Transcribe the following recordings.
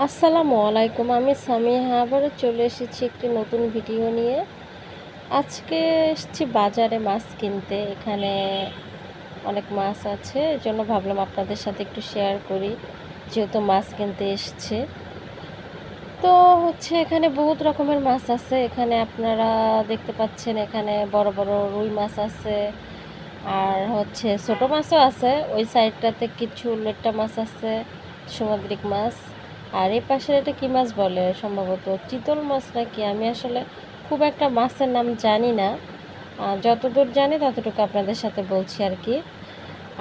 আসসালামু আলাইকুম। আমি সামিহা আবারও চলে এসেছি একটি নতুন ভিডিও নিয়ে। আজকে এসেছি বাজারে মাছ কিনতে। এখানে অনেক মাছ আছে, এজন্য ভাবলাম আপনাদের সাথে একটু শেয়ার করি, যেহেতু মাছ কিনতে এসছে। তো এখানে বহুত রকমের মাছ আছে। এখানে আপনারা দেখতে পাচ্ছেন, এখানে বড় বড় রুই মাছ আছে, আর ছোট মাছও আছে। ওই সাইডটাতে কিছু লেট্টা মাছ আছে, সামুদ্রিক মাছ। আর এই পাশের এটা কী মাছ বলে, সম্ভবত চিতল মাছ নাকি, আমি আসলে খুব একটা মাছের নাম জানি না। যতদূর জানি ততটুকু আপনাদের সাথে বলছি আর কি।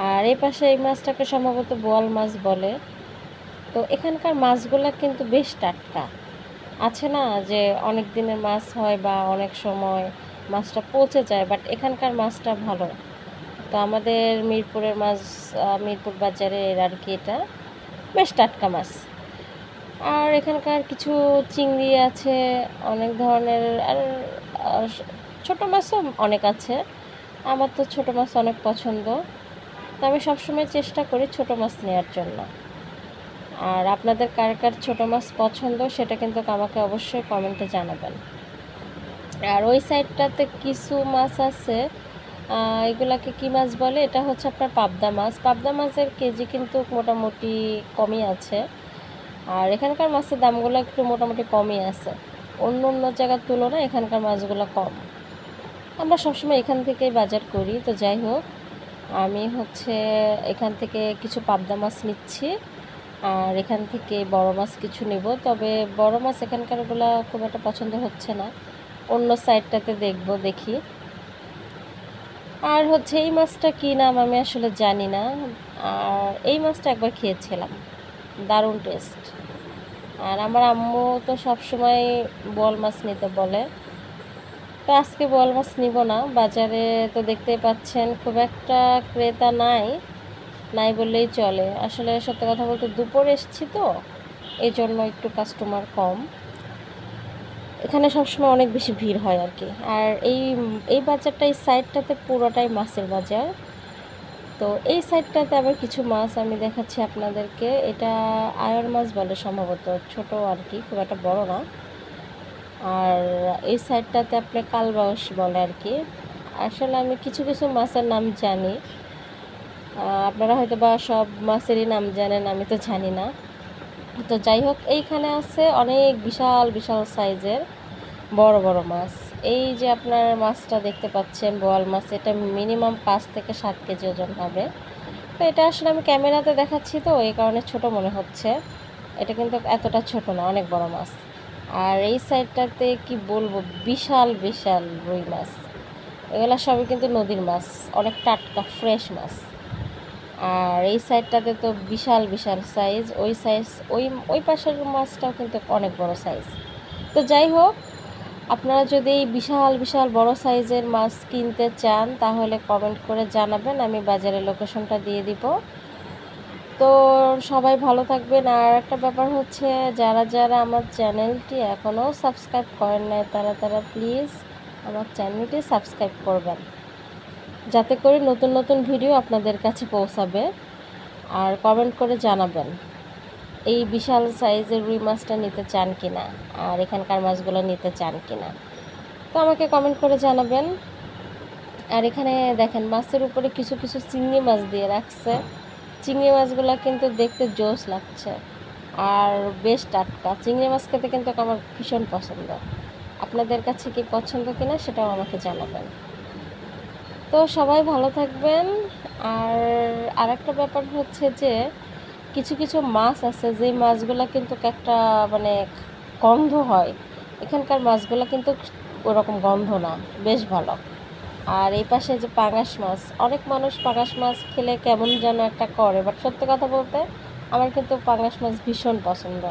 আর এই পাশে এই মাছটাকে সম্ভবত বোয়াল মাছ বলে। তো এখানকার মাছগুলো কিন্তু বেশ টাটকা। আছে না যে অনেক দিনের মাছ হয় বা অনেক সময় মাছটা পচে যায়, বাট এখানকার মাছটা ভালো। তো আমাদের মিরপুরের মাছ, মিরপুর বাজারের আর কি, এটা বেশ টাটকা মাছ। আর এখানকার কিছু চিংড়ি আছে, অনেক ধরনের। আর আর ছোটো মাছও অনেক আছে। আমার তো ছোটো মাছ অনেক পছন্দ, তো আমি সবসময় চেষ্টা করি ছোটো মাছ নেওয়ার জন্য। আর আপনাদের কার কার ছোটো মাছ পছন্দ সেটা কিন্তু আমাকে অবশ্যই কমেন্টে জানাবেন। আর ওই সাইডটাতে কিছু মাছ আছে, এগুলাকে কী মাছ বলে, এটা হচ্ছে আপনার পাবদা মাছ। পাবদা মাছের কেজি কিন্তু মোটামুটি কমই আছে। আর এখানকার মাছের দামগুলো একটু মোটামুটি কমই আছে, অন্য অন্য জায়গার তুলনায় এখানকার মাছগুলো কম। আমরা সবসময় এখান থেকেই বাজার করি। তো যাই হোক, আমি এখান থেকে কিছু পাবদা মাছ নিচ্ছি, আর এখান থেকে বড় মাছ কিছু নেব। তবে বড় মাছ এখানকারগুলো খুব একটা পছন্দ হচ্ছে না, অন্য সাইডটাতে দেখি। আর এই মাছটা কী নাম আমি আসলে জানি না। আর এই মাছটা একবার খেয়েছিলাম, দারুণ টেস্ট। আর আমার আম্মু তো সবসময় বোয়াল মাছ নিতে বলে, তো আজকে বোয়াল মাছ নিব না। বাজারে তো দেখতেই পাচ্ছেন খুব একটা ক্রেতা নাই, নাই বললেই চলে। আসলে সত্যি কথা বলতে দুপুরে এসেছি তো, এই জন্য একটু কাস্টমার কম। এখানে সবসময় অনেক বেশি ভিড় হয় আর কি। আর এই বাজারটা, এই সাইডটাতে পুরোটাই মাছের বাজার। তো এই সাইডটাতে আবার কিছু মাছ আমি দেখাচ্ছি আপনাদেরকে। এটা আয়ার মাছ বলে সম্ভবত, ছোট আর কি, খুব একটা বড় না। আর এই সাইডটাতে আপনি কালবাউস বলে আর কি। আসলে আমি কিছু কিছু মাছের নাম জানি, আপনারা হয়তো বা সব মাছেরই নাম জানেন, আমি তো জানি না। তো যাই হোক, এইখানে আছে অনেক বিশাল বিশাল সাইজের বড় বড় মাছ। এই যে আপনার মাছটা দেখতে পাচ্ছেন বোয়াল মাছ, এটা মিনিমাম 5 থেকে 7 কেজি ওজন হবে। তো এটা আসলে আমি ক্যামেরাতে দেখাচ্ছি তো এই কারণে ছোট মনে হচ্ছে, এটা কিন্তু এতটা ছোট না, অনেক বড় মাছ। আর এই সাইডটাতে কি বলবো, বিশাল বিশাল রুই মাছ। এগুলো সবই কিন্তু নদীর মাছ, অনেক টাটকা ফ্রেশ মাছ। আর এই সাইডটাতে তো বিশাল বিশাল সাইজ, ওই ওই পাশের মাছটাও কিন্তু অনেক বড় সাইজ। তো যাই হোক, আপনারা যদি এই বিশাল বিশাল বড় সাইজের মাছ কিনতে চান তাহলে কমেন্ট করে জানাবেন, আমি বাজারের লোকেশনটা দিয়ে দিব। তো সবাই ভালো থাকবেন। আর একটা ব্যাপার যারা যারা আমার চ্যানেলটি এখনও সাবস্ক্রাইব করেন নাই, তারা প্লিজ আমার চ্যানেলটি সাবস্ক্রাইব করবেন, যাতে করে নতুন নতুন ভিডিও আপনাদের কাছে পৌঁছাবে। আর কমেন্ট করে জানাবেন এই বিশাল সাইজের রুই মাছটা নিতে চান কি না, আর এখানকার মাছগুলো নিতে চান কি না, তো আমাকে কমেন্ট করে জানাবেন। আর এখানে দেখেন মাছের উপরে কিছু কিছু চিংড়ি মাছ দিয়ে রাখছে। চিংড়ি মাছগুলো কিন্তু দেখতে জোশ লাগছে, আর বেশ টাটকা। চিংড়ি মাছ খেতে কিন্তু আমার ভীষণ পছন্দ। আপনাদের কাছে কি পছন্দ কিনা সেটাও আমাকে জানাবেন। তো সবাই ভালো থাকবেন। আর আরেকটা ব্যাপার যে কিছু কিছু মাছ আছে যে মাছগুলো কিন্তু একটা মানে গন্ধ হয়, এখানকার মাছগুলো কিন্তু ওরকম গন্ধ না, বেশ ভালো। আর এই পাশে যে পাঙাশ মাছ, অনেক মানুষ পাঙাশ মাছ খেলে কেমন যেন একটা করে, বাট সত্যি কথা বলতে আমার কিন্তু পাঙাশ মাছ ভীষণ পছন্দ,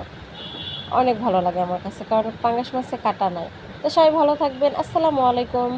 অনেক ভালো লাগে আমার কাছে, কারণ পাঙাশ মাছে কাটা নাই। তো সবাই ভালো থাকবেন। আসসালামু আলাইকুম।